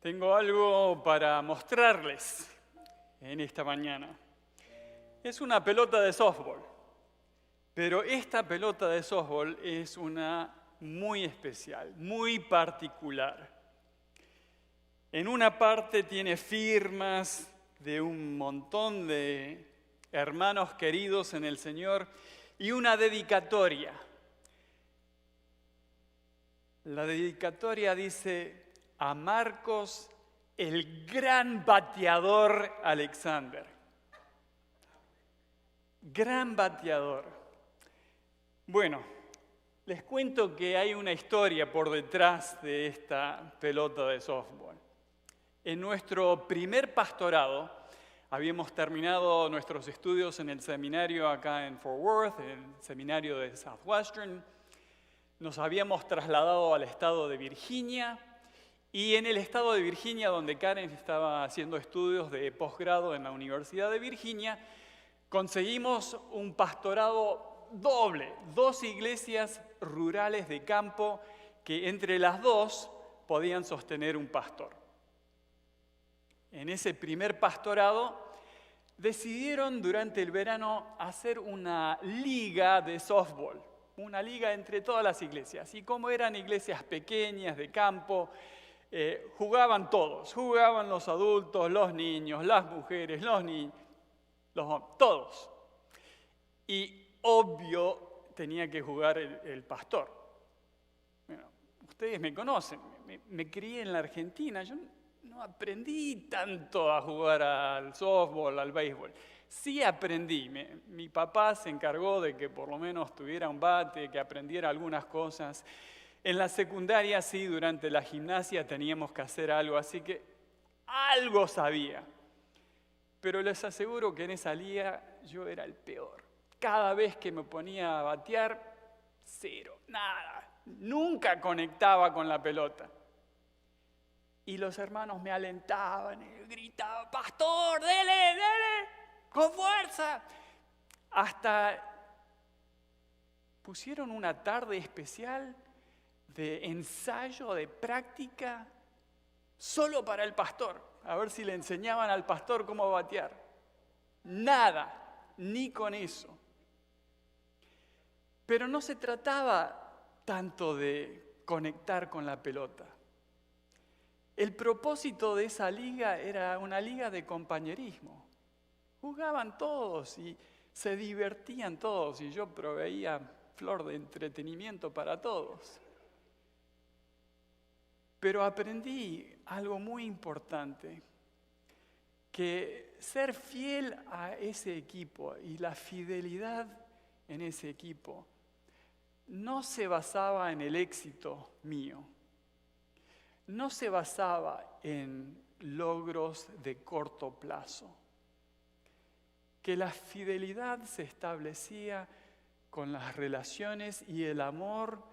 Tengo algo para mostrarles en esta mañana. Es una pelota de softball, pero esta pelota de softball es una muy especial, muy particular. En una parte tiene firmas de un montón de hermanos queridos en el Señor y una dedicatoria. La dedicatoria dice: a Marcos, el gran bateador Alexander. Gran bateador. Bueno, les cuento que hay una historia por detrás de esta pelota de softball. En nuestro primer pastorado, habíamos terminado nuestros estudios en el seminario acá en Fort Worth, en el seminario de Southwestern. Nos habíamos trasladado al estado de Virginia. Y en el estado de Virginia, donde Karen estaba haciendo estudios de posgrado en la Universidad de Virginia, conseguimos un pastorado doble, 2 iglesias rurales de campo que entre las dos podían sostener un pastor. En ese primer pastorado decidieron durante el verano hacer una liga de softball, una liga entre todas las iglesias. Y como eran iglesias pequeñas de campo, jugaban todos, jugaban los adultos, los niños, las mujeres, los niños, los hombres, todos. Y obvio tenía que jugar el pastor. Bueno, ustedes me conocen, me crié en la Argentina, yo no aprendí tanto a jugar al softball, al béisbol. Sí aprendí, mi papá se encargó de que por lo menos tuviera un bate, que aprendiera algunas cosas. En la secundaria, sí, durante la gimnasia teníamos que hacer algo, así que algo sabía. Pero les aseguro que en esa liga yo era el peor. Cada vez que me ponía a batear, cero, nada. Nunca conectaba con la pelota. Y los hermanos me alentaban y gritaban: ¡Pastor, dele, con fuerza! Hasta pusieron una tarde especial de ensayo, de práctica, solo para el pastor, a ver si le enseñaban al pastor cómo batear. Nada, ni con eso. Pero no se trataba tanto de conectar con la pelota. El propósito de esa liga era una liga de compañerismo. Jugaban todos y se divertían todos, y yo proveía flor de entretenimiento para todos. Pero aprendí algo muy importante, que ser fiel a ese equipo y la fidelidad en ese equipo no se basaba en el éxito mío, no se basaba en logros de corto plazo, que la fidelidad se establecía con las relaciones y el amor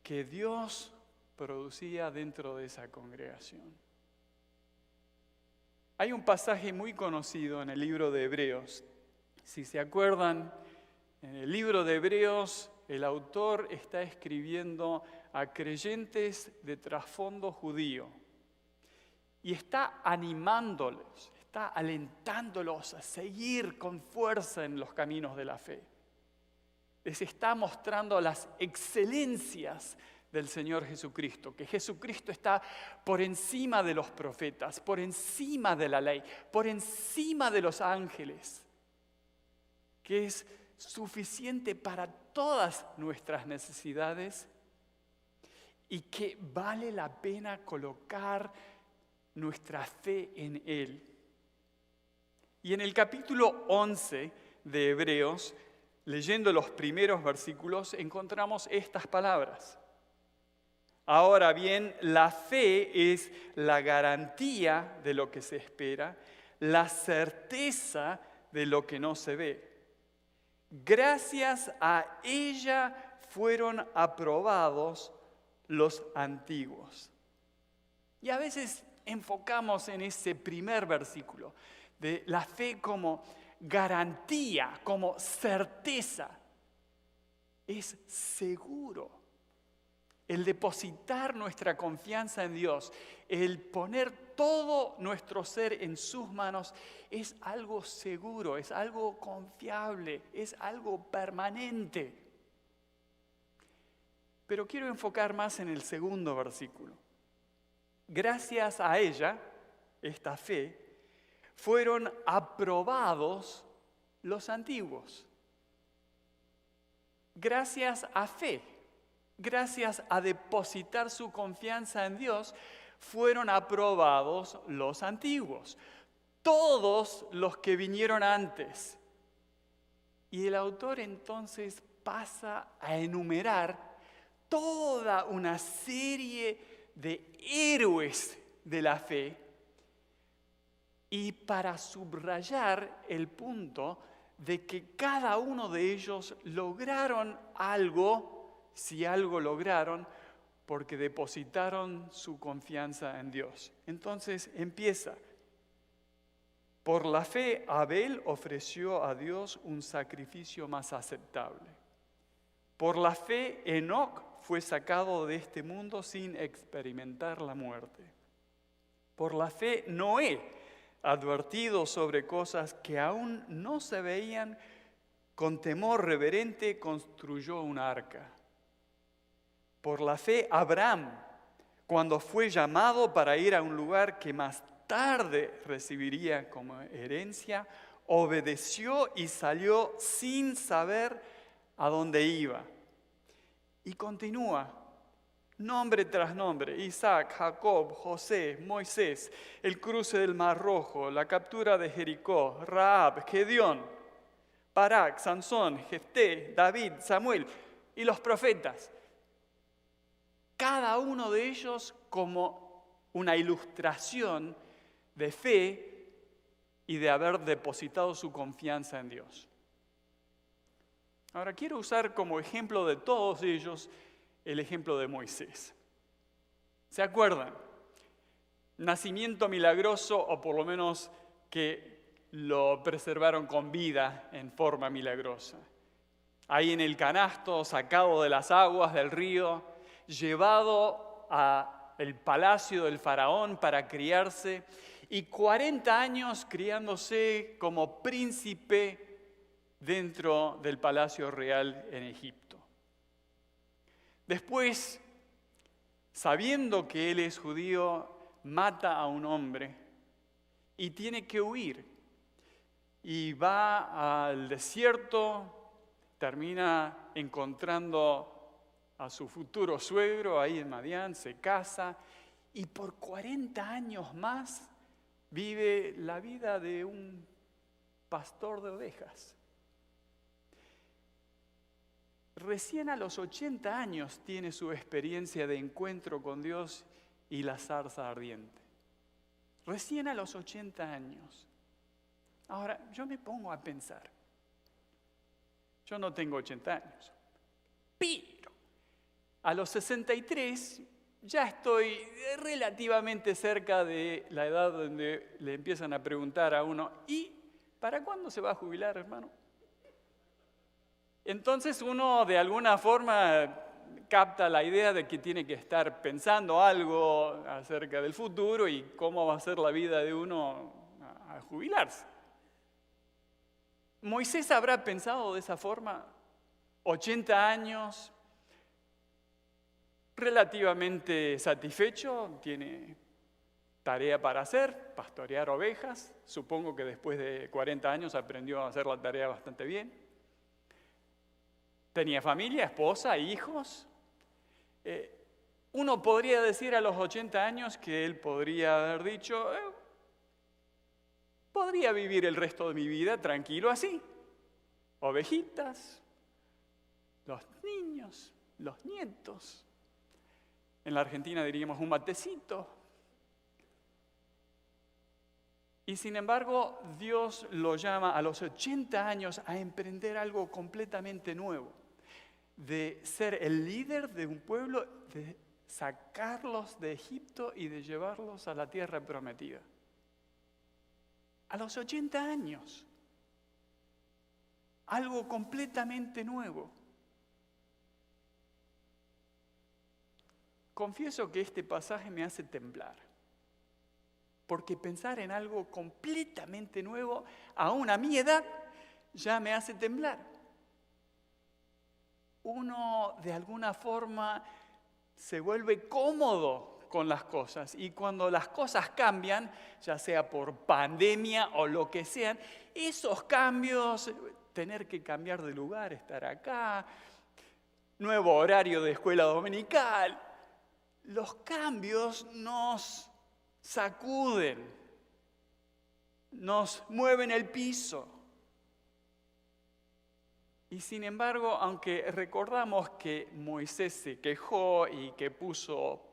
que Dios producía dentro de esa congregación. Hay un pasaje muy conocido en el libro de Hebreos. Si se acuerdan, en el libro de Hebreos el autor está escribiendo a creyentes de trasfondo judío y está animándolos, está alentándolos a seguir con fuerza en los caminos de la fe. Les está mostrando las excelencias del Señor Jesucristo, que Jesucristo está por encima de los profetas, por encima de la ley, por encima de los ángeles, que es suficiente para todas nuestras necesidades y que vale la pena colocar nuestra fe en Él. Y en el capítulo 11 de Hebreos, leyendo los primeros versículos, encontramos estas palabras. Ahora bien, la fe es la garantía de lo que se espera, la certeza de lo que no se ve. Gracias a ella fueron aprobados los antiguos. Y a veces enfocamos en ese primer versículo de la fe como garantía, como certeza. Es seguro. el depositar nuestra confianza en Dios, el poner todo nuestro ser en sus manos, es algo seguro, es algo confiable, es algo permanente. Pero quiero enfocar más en el segundo versículo. Gracias a ella, esta fe, fueron aprobados los antiguos. Gracias a fe, gracias a depositar su confianza en Dios, fueron aprobados los antiguos. Todos los que vinieron antes. Y el autor entonces pasa a enumerar toda una serie de héroes de la fe, y para subrayar el punto de que cada uno de ellos lograron algo, si algo lograron, porque depositaron su confianza en Dios. Entonces empieza. Por la fe, Abel ofreció a Dios un sacrificio más aceptable. Por la fe, Enoc fue sacado de este mundo sin experimentar la muerte. Por la fe, Noé, advertido sobre cosas que aún no se veían, con temor reverente construyó un arca. Por la fe, Abraham, cuando fue llamado para ir a un lugar que más tarde recibiría como herencia, obedeció y salió sin saber a dónde iba. Y continúa, nombre tras nombre: Isaac, Jacob, José, Moisés, el cruce del Mar Rojo, la captura de Jericó, Rahab, Gedeón, Barak, Sansón, Jefté, David, Samuel y los profetas. Cada uno de ellos como una ilustración de fe y de haber depositado su confianza en Dios. Ahora quiero usar como ejemplo de todos ellos el ejemplo de Moisés. ¿Se acuerdan? Nacimiento milagroso, o por lo menos que lo preservaron con vida en forma milagrosa. Ahí en el canasto, sacado de las aguas del río, llevado al palacio del faraón para criarse, y 40 años criándose como príncipe dentro del palacio real en Egipto. Después, sabiendo que él es judío, mata a un hombre y tiene que huir. Y va al desierto, termina encontrando a su futuro suegro ahí en Madián, se casa y por 40 años más vive la vida de un pastor de ovejas. Recién a los 80 años tiene su experiencia de encuentro con Dios y la zarza ardiente. Recién a los 80 años. Ahora, yo me pongo a pensar. Yo no tengo 80 años. Pero a los 63 ya estoy relativamente cerca de la edad donde le empiezan a preguntar a uno: ¿y para cuándo se va a jubilar, hermano? Entonces uno de alguna forma capta la idea de que tiene que estar pensando algo acerca del futuro y cómo va a ser la vida de uno a jubilarse. Moisés habrá pensado de esa forma, 80 años, relativamente satisfecho, tiene tarea para hacer, pastorear ovejas. Supongo que después de 40 años aprendió a hacer la tarea bastante bien. Tenía familia, esposa, hijos. Uno podría decir a los 80 años que él podría haber dicho: podría vivir el resto de mi vida tranquilo así. Ovejitas, los niños, los nietos. En la Argentina diríamos un matecito. Y sin embargo, Dios lo llama a los 80 años a emprender algo completamente nuevo. De ser el líder de un pueblo, de sacarlos de Egipto y de llevarlos a la tierra prometida. A los 80 años. Algo completamente nuevo. confieso que este pasaje me hace temblar. Porque pensar en algo completamente nuevo, aún a mi edad, ya me hace temblar. Uno de alguna forma se vuelve cómodo con las cosas y cuando las cosas cambian, ya sea por pandemia o lo que sean, esos cambios, tener que cambiar de lugar, estar acá, nuevo horario de escuela dominical, los cambios nos sacuden, nos mueven el piso. Y sin embargo, aunque recordamos que Moisés se quejó y que puso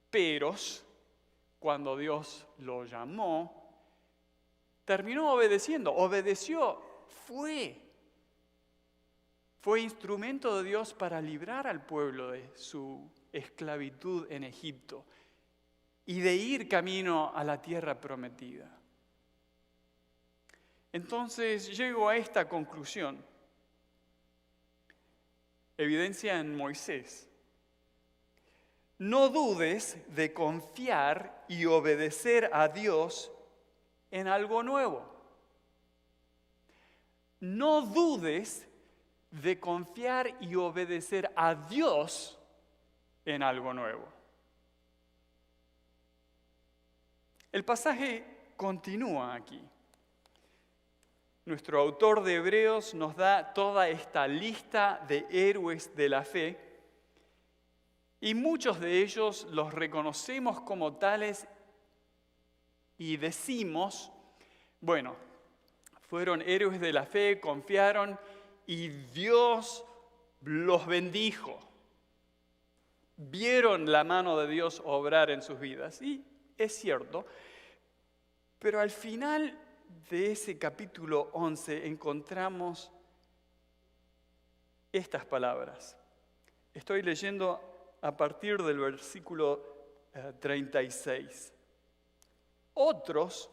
peros cuando Dios lo llamó, terminó obedeciendo, obedeció, fue instrumento de Dios para librar al pueblo de su esclavitud en Egipto y de ir camino a la tierra prometida. Entonces llego a esta conclusión. Evidencia en Moisés. No dudes de confiar y obedecer a Dios en algo nuevo. No dudes de confiar y obedecer a Dios en algo nuevo. El pasaje continúa aquí. Nuestro autor de Hebreos nos da toda esta lista de héroes de la fe y muchos de ellos los reconocemos como tales y decimos, bueno, fueron héroes de la fe, confiaron y Dios los bendijo. Vieron la mano de Dios obrar en sus vidas. Y es cierto, pero al final de ese capítulo 11 encontramos estas palabras. Estoy leyendo a partir del versículo 36. Otros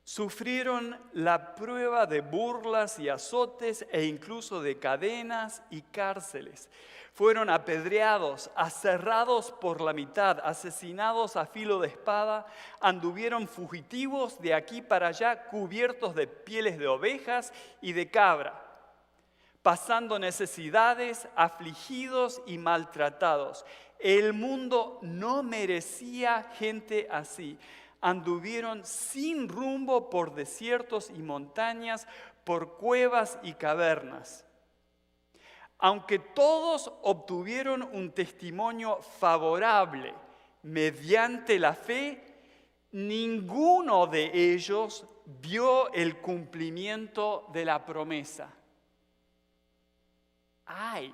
sufrieron la prueba de burlas y azotes e incluso de cadenas y cárceles. Fueron apedreados, aserrados por la mitad, asesinados a filo de espada, anduvieron fugitivos de aquí para allá, cubiertos de pieles de ovejas y de cabra, pasando necesidades, afligidos y maltratados. El mundo no merecía gente así. Anduvieron sin rumbo por desiertos y montañas, por cuevas y cavernas. Aunque todos obtuvieron un testimonio favorable mediante la fe, ninguno de ellos vio el cumplimiento de la promesa. ¡Ay!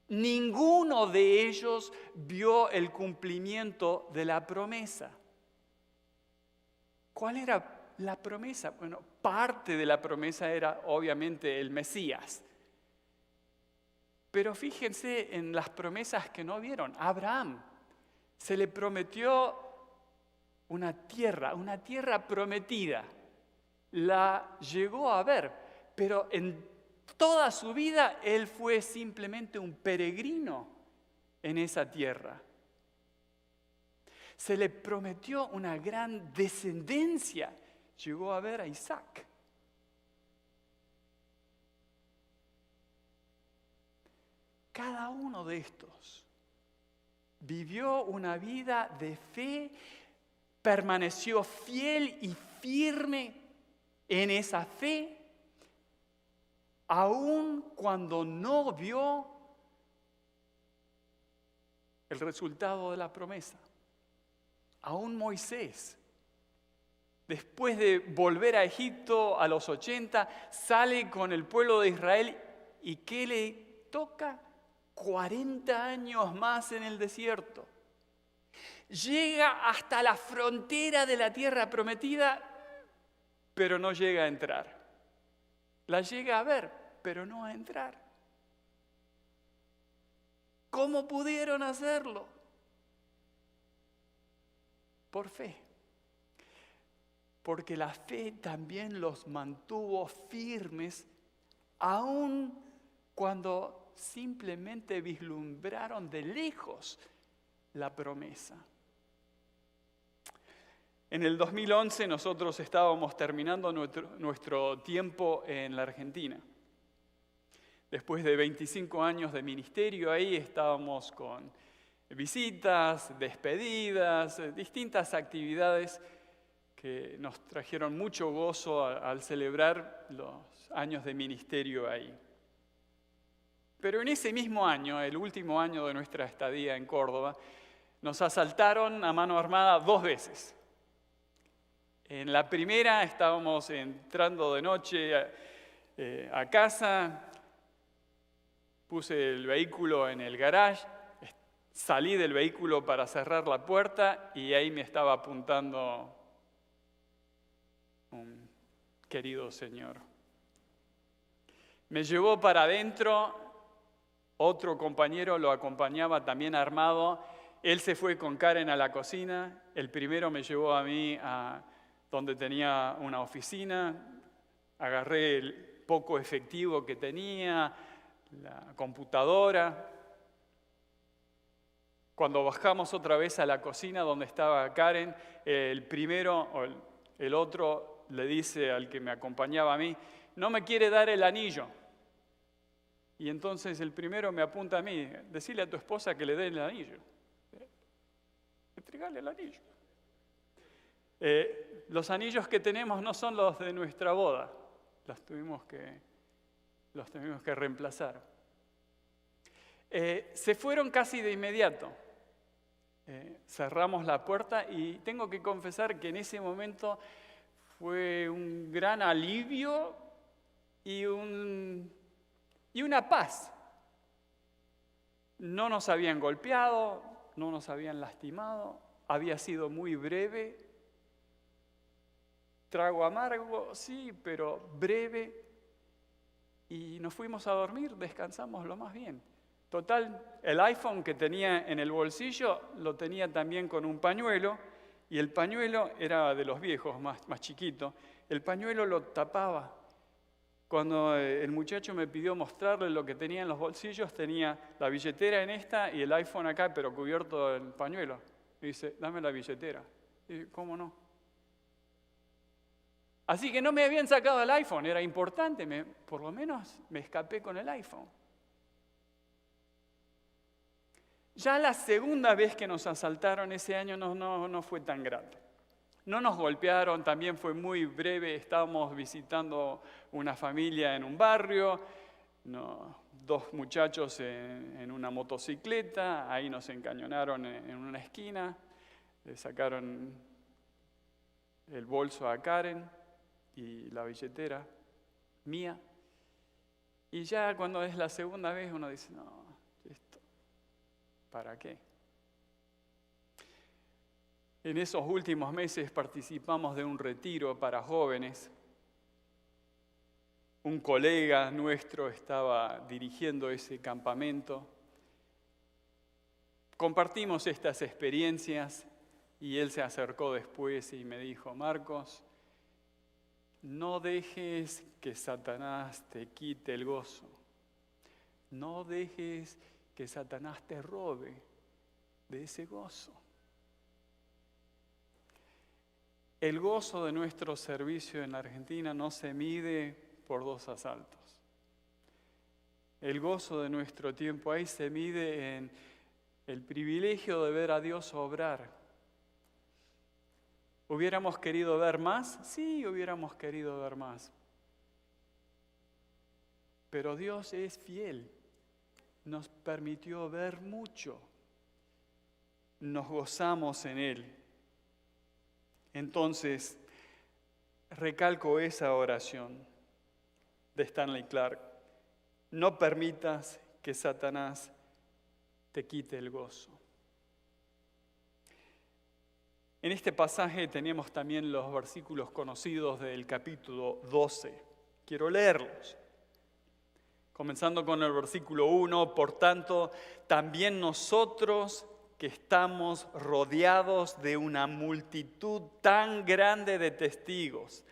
Ninguno de ellos vio el cumplimiento de la promesa. ¿Cuál era la promesa? Bueno, parte de la promesa era obviamente el Mesías. Pero fíjense en las promesas que no vieron. A Abraham se le prometió una tierra prometida. La llegó a ver, pero en toda su vida él fue simplemente un peregrino en esa tierra. Se le prometió una gran descendencia. Llegó a ver a Isaac. Cada uno de estos vivió una vida de fe, permaneció fiel y firme en esa fe, aun cuando no vio el resultado de la promesa. Aún Moisés, después de volver a Egipto a los 80, sale con el pueblo de Israel y ¿qué le toca? 40 años más en el desierto. Llega hasta la frontera de la tierra prometida, pero no llega a entrar. La llega a ver, pero no a entrar. ¿Cómo pudieron hacerlo? Por fe. Porque la fe también los mantuvo firmes, aun cuando simplemente vislumbraron de lejos la promesa. En el 2011 nosotros estábamos terminando nuestro tiempo en la Argentina. Después de 25 años de ministerio ahí estábamos con visitas, despedidas, distintas actividades que nos trajeron mucho gozo al celebrar los años de ministerio ahí. Pero en ese mismo año, el último año de nuestra estadía en Córdoba, nos asaltaron a mano armada 2 veces. En la primera estábamos entrando de noche a casa, puse el vehículo en el garage, salí del vehículo para cerrar la puerta y ahí me estaba apuntando un querido señor. Me llevó para adentro, otro compañero lo acompañaba también armado, él se fue con Karen a la cocina, el primero me llevó a mí a donde tenía una oficina, agarré el poco efectivo que tenía, la computadora. Cuando bajamos otra vez a la cocina donde estaba Karen, el primero o el otro le dice al que me acompañaba a mí, no me quiere dar el anillo. Y entonces el primero me apunta a mí, decirle a tu esposa que le dé el anillo. Entregale el anillo. Los anillos que tenemos no son los de nuestra boda, los tuvimos que reemplazar. Se fueron casi de inmediato. Cerramos la puerta y tengo que confesar que en ese momento fue un gran alivio y una paz. No nos habían golpeado, no nos habían lastimado, había sido muy breve. Trago amargo, sí, pero breve. Y nos fuimos a dormir, descansamos lo más bien. Total, el iPhone que tenía en el bolsillo lo tenía también con un pañuelo, y el pañuelo era de los viejos, más chiquito. El pañuelo lo tapaba. Cuando el muchacho me pidió mostrarle lo que tenía en los bolsillos, tenía la billetera en esta y el iPhone acá, pero cubierto del pañuelo. Me dice, dame la billetera. Y dije, ¿cómo no? Así que no me habían sacado el iPhone, era importante, por lo menos me escapé con el iPhone. Ya la segunda vez que nos asaltaron ese año no fue tan grave. No nos golpearon, también fue muy breve, estábamos visitando una familia en un barrio, 2 muchachos en una motocicleta, ahí nos encañonaron en una esquina, le sacaron el bolso a Karen y la billetera mía. Y ya cuando es la segunda vez uno dice, no, esto, ¿para qué? En esos últimos meses participamos de un retiro para jóvenes. Un colega nuestro estaba dirigiendo ese campamento. Compartimos estas experiencias y él se acercó después y me dijo, Marcos, no dejes que Satanás te quite el gozo. No dejes que Satanás te robe de ese gozo. El gozo de nuestro servicio en la Argentina no se mide por 2 asaltos. El gozo de nuestro tiempo ahí se mide en el privilegio de ver a Dios obrar. ¿Hubiéramos querido ver más? Sí, hubiéramos querido ver más. Pero Dios es fiel. Nos permitió ver mucho. Nos gozamos en Él. Entonces, recalco esa oración de Stanley Clark. No permitas que Satanás te quite el gozo. En este pasaje tenemos también los versículos conocidos del capítulo 12. Quiero leerlos. Comenzando con el versículo 1, por tanto, también nosotros que estamos rodeados de una multitud tan grande de testigos,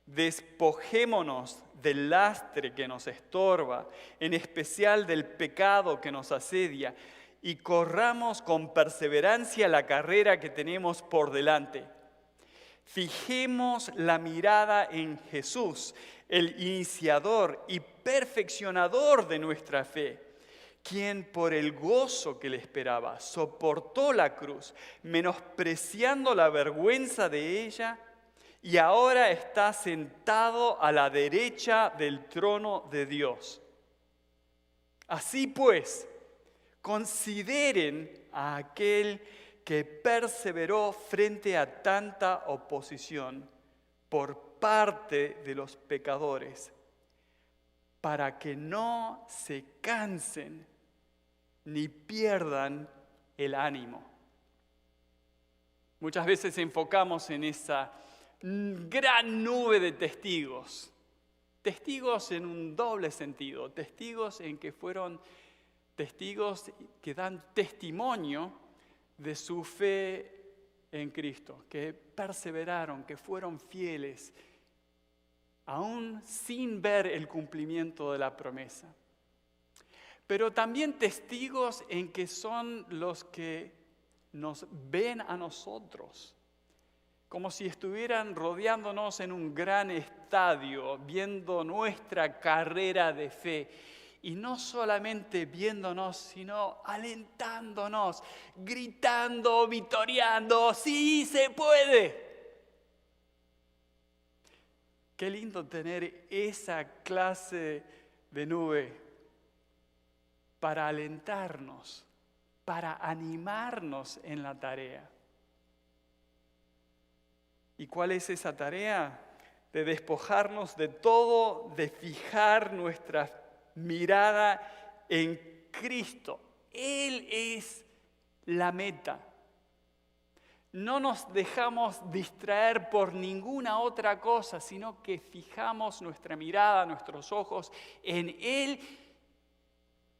despojémonos del lastre que nos estorba, en especial del pecado que nos asedia, y corramos con perseverancia la carrera que tenemos por delante. Fijemos la mirada en Jesús, el iniciador y perfeccionador de nuestra fe, quien por el gozo que le esperaba soportó la cruz, menospreciando la vergüenza de ella, y ahora está sentado a la derecha del trono de Dios. Así pues, consideren a aquel que perseveró frente a tanta oposición por parte de los pecadores, para que no se cansen ni pierdan el ánimo. Muchas veces enfocamos en esa gran nube de testigos. Testigos en un doble sentido. Testigos en que fueron testigos que dan testimonio de su fe en Cristo, que perseveraron, que fueron fieles, aún sin ver el cumplimiento de la promesa. Pero también testigos en que son los que nos ven a nosotros, como si estuvieran rodeándonos en un gran estadio, viendo nuestra carrera de fe. Y no solamente viéndonos, sino alentándonos, gritando, vitoreando, ¡sí se puede! Qué lindo tener esa clase de nube para alentarnos, para animarnos en la tarea. ¿Y cuál es esa tarea? De despojarnos de todo, de fijar nuestra mirada en Cristo. Él es la meta. No nos dejamos distraer por ninguna otra cosa, sino que fijamos nuestra mirada, nuestros ojos en Él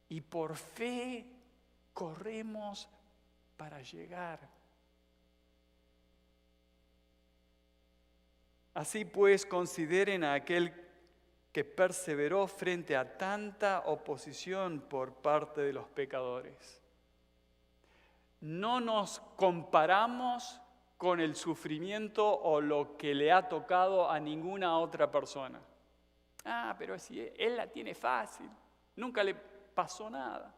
y por fe corremos para llegar. Así pues, consideren a aquel que perseveró frente a tanta oposición por parte de los pecadores. No nos comparamos con el sufrimiento o lo que le ha tocado a ninguna otra persona. Pero si él la tiene fácil, nunca le pasó nada.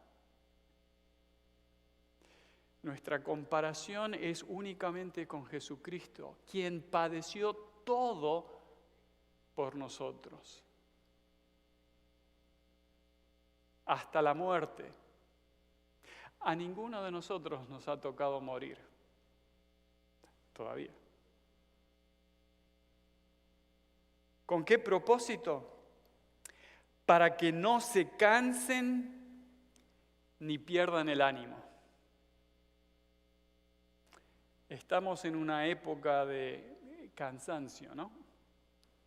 Nuestra comparación es únicamente con Jesucristo, quien padeció todo por nosotros, hasta la muerte. A ninguno de nosotros nos ha tocado morir, todavía. ¿Con qué propósito? Para que no se cansen ni pierdan el ánimo. Estamos en una época de cansancio, ¿no?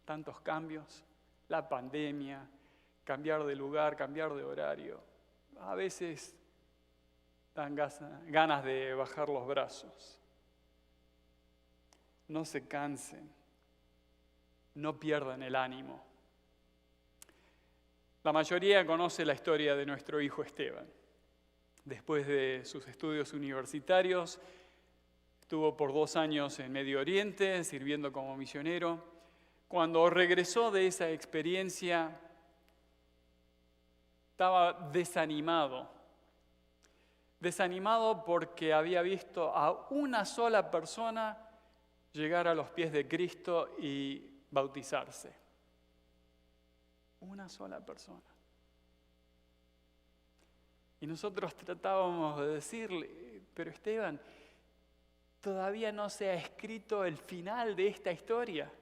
Tantos cambios, la pandemia, cambiar de lugar, cambiar de horario. A veces dan ganas de bajar los brazos. No se cansen, no pierdan el ánimo. La mayoría conoce la historia de nuestro hijo Esteban. Después de sus estudios universitarios, estuvo por 2 años en Medio Oriente sirviendo como misionero. Cuando regresó de esa experiencia, estaba desanimado porque había visto a una sola persona llegar a los pies de Cristo y bautizarse. Una sola persona. Y nosotros tratábamos de decirle, pero Esteban, todavía no se ha escrito el final de esta historia.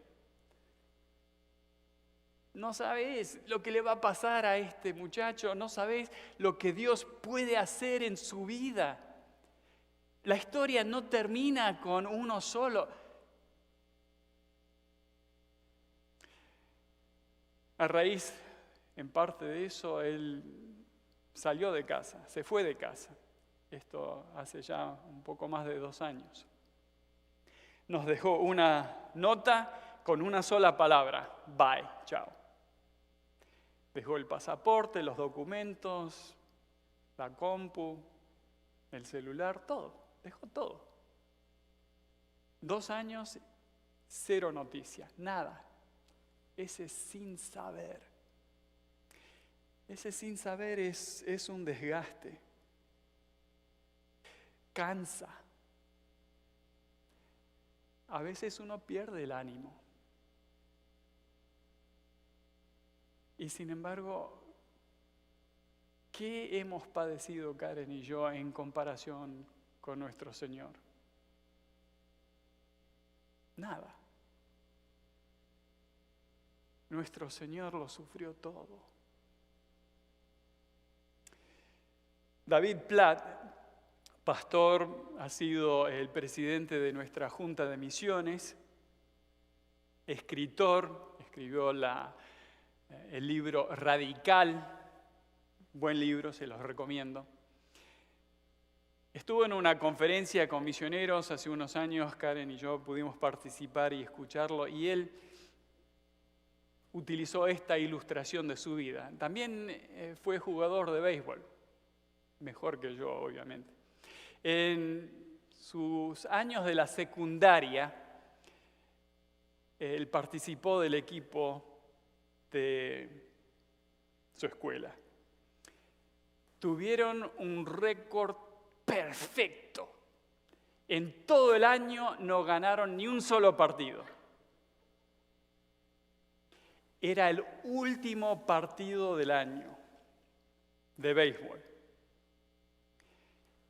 No sabés lo que le va a pasar a este muchacho, no sabés lo que Dios puede hacer en su vida. La historia no termina con uno solo. A raíz, en parte de eso, él salió de casa, se fue de casa. Esto hace ya un poco más de 2 años. Nos dejó una nota con una sola palabra: bye, chao. Dejó el pasaporte, los documentos, la compu, el celular, todo. Dejó todo. 2 años, 0 noticias, nada. Ese sin saber. Ese sin saber es un desgaste. Cansa. A veces uno pierde el ánimo. Y sin embargo, ¿qué hemos padecido Karen y yo en comparación con nuestro Señor? Nada. Nuestro Señor lo sufrió todo. David Platt, pastor, ha sido el presidente de nuestra Junta de Misiones, escritor, escribió el libro Radical, buen libro, se los recomiendo. Estuvo en una conferencia con misioneros hace unos años, Karen y yo pudimos participar y escucharlo, y él utilizó esta ilustración de su vida. También fue jugador de béisbol, mejor que yo, obviamente. En sus años de la secundaria, él participó del equipo de su escuela. Tuvieron un récord perfecto. En todo el año no ganaron ni un solo partido. Era el último partido del año de béisbol.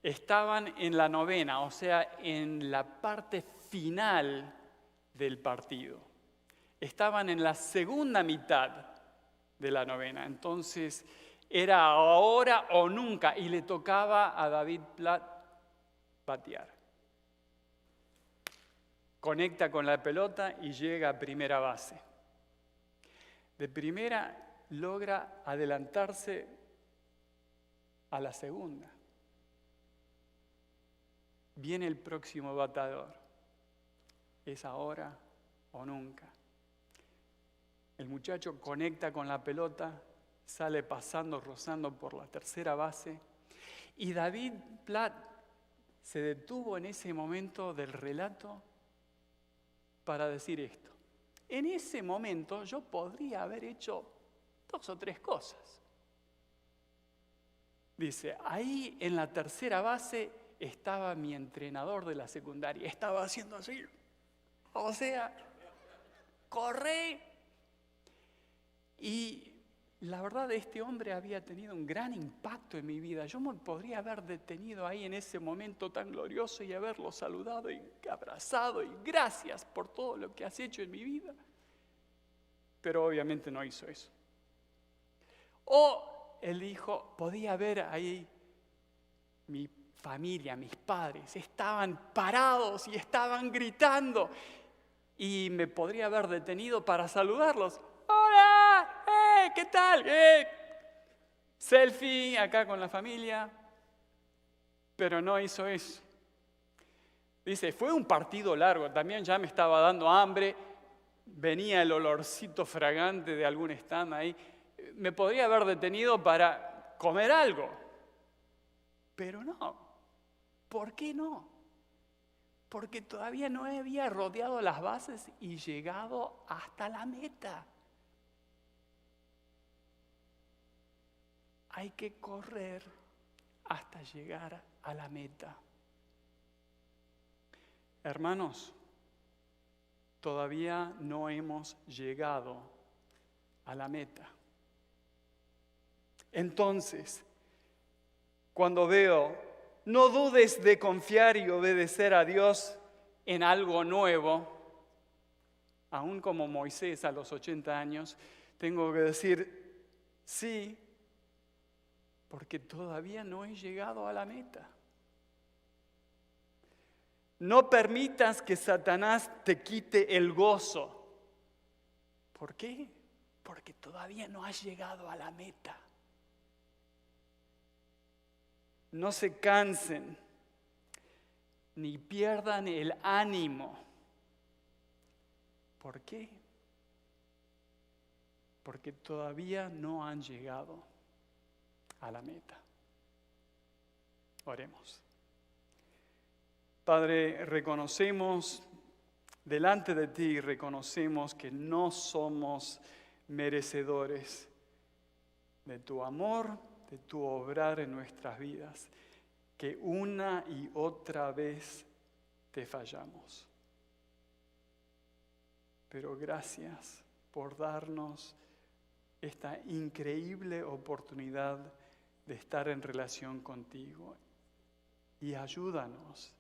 Estaban en la novena, o sea, en la parte final del partido. Estaban en la segunda mitad de la novena. Entonces, era ahora o nunca, y le tocaba a David Platt batear. Conecta con la pelota y llega a primera base. De primera logra adelantarse a la segunda. Viene el próximo bateador. Es ahora o nunca. El muchacho conecta con la pelota, sale pasando, rozando por la tercera base. Y David Platt se detuvo en ese momento del relato para decir esto. En ese momento yo podría haber hecho 2 o 3 cosas. Dice, ahí en la tercera base estaba mi entrenador de la secundaria. Estaba haciendo así. O sea, corre. Y la verdad, este hombre había tenido un gran impacto en mi vida. Yo me podría haber detenido ahí en ese momento tan glorioso y haberlo saludado y abrazado y gracias por todo lo que has hecho en mi vida. Pero obviamente no hizo eso. O él dijo, podía ver ahí mi familia, mis padres, estaban parados y estaban gritando y me podría haber detenido para saludarlos. ¡Hola! ¿Qué tal? Selfie acá con la familia. Pero no hizo eso. Dice, fue un partido largo, también ya me estaba dando hambre, venía el olorcito fragante de algún stand ahí. Me podría haber detenido para comer algo. Pero no. ¿Por qué no? Porque todavía no había rodeado las bases y llegado hasta la meta. Hay que correr hasta llegar a la meta. Hermanos, todavía no hemos llegado a la meta. Entonces, cuando veo, no dudes de confiar y obedecer a Dios en algo nuevo, aún como Moisés a los 80 años, tengo que decir, sí, porque todavía no he llegado a la meta. No permitas que Satanás te quite el gozo. ¿Por qué? Porque todavía no has llegado a la meta. No se cansen, ni pierdan el ánimo. ¿Por qué? porque todavía no han llegado a la meta. Oremos. Padre, reconocemos delante de ti, reconocemos que no somos merecedores de tu amor, de tu obrar en nuestras vidas, que una y otra vez te fallamos. Pero gracias por darnos esta increíble oportunidad de estar en relación contigo. Y ayúdanos,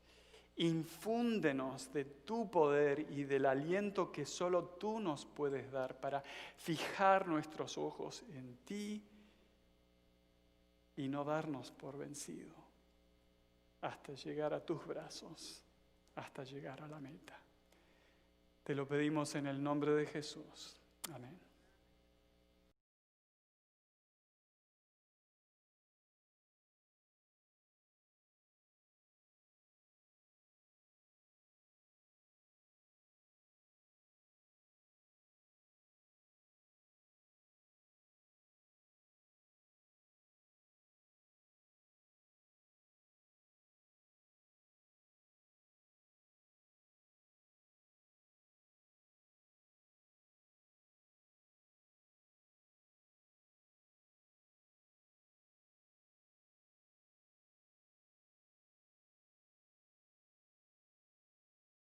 infúndenos de tu poder y del aliento que solo tú nos puedes dar para fijar nuestros ojos en ti y no darnos por vencido hasta llegar a tus brazos, hasta llegar a la meta. Te lo pedimos en el nombre de Jesús. Amén.